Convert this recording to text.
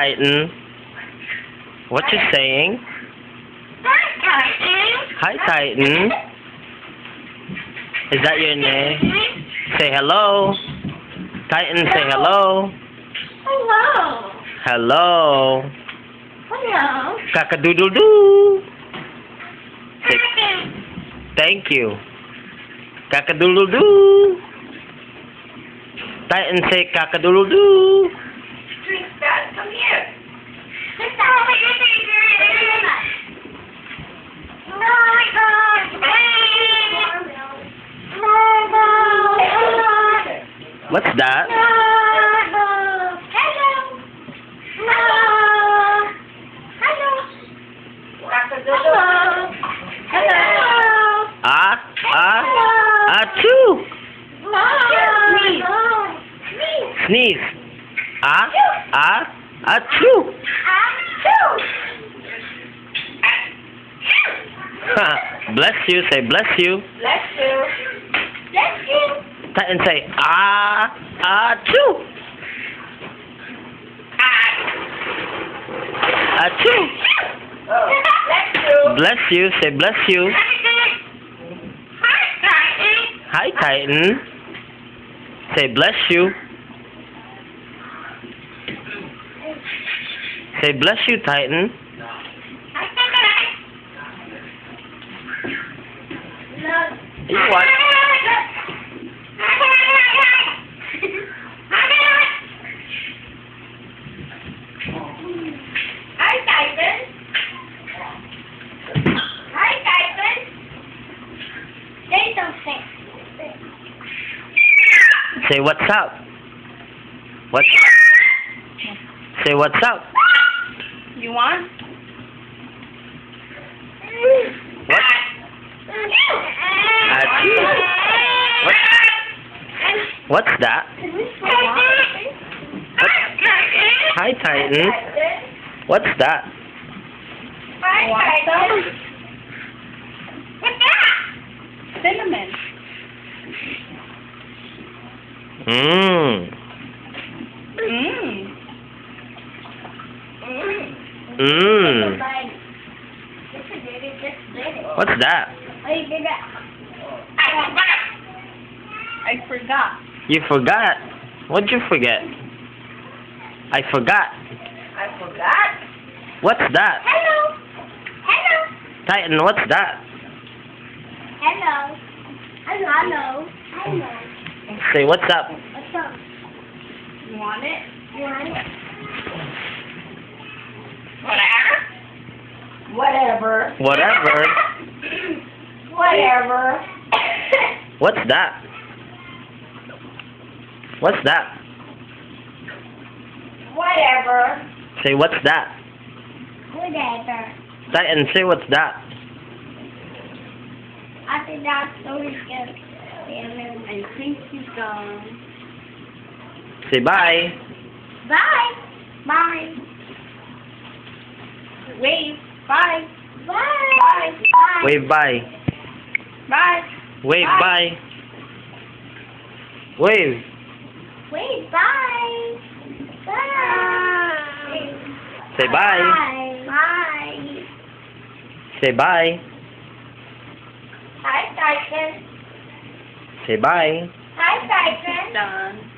Titan. What you saying? Hi, Titan. Is that your name? Say hello. Titan, say hello. Hello. Hello. Hello. Cock-a-doodle-doo. Say, thank you. Cock-a-doodle-doo. Titan, say cock-a-doodle-doo. Come here. What's that? Achoo. Sneeze. Achoo. Bless you. Say bless you. Bless you. Bless you. Titan, say achoo. Achoo. Bless you. Say bless you. Hi, Titan. Say bless you. Say bless you, Titan. You what? Hi, Titan. Hi, Titan. Say something. Say what's up. What? Say what's up. You want? What? What? What's that? What? Hi, Titan. What's that? Hi, Titan. What's that? Cinnamon. Mmm. Mmm. What's that? I forgot. You forgot. What'd you forget? I forgot. I forgot. What's that? Hello. Hello. Titan, what's that? Hello. Hello. Hello. Say what's up. What's up? You want it? You want it? Whatever. Whatever. Whatever. What's that? What's that? Whatever. Say what's that? Whatever. Titan, say what's that? I think that's so good. I think he's gone. Say bye. Bye. Bye. Wave. Bye. Bye. Bye. Bye. Wave bye. Bye. Wave bye. Wave. Wave. Bye. Bye. Say bye. Bye. Say bye. Hi, Titan. Say bye. Hi, Titan. Done.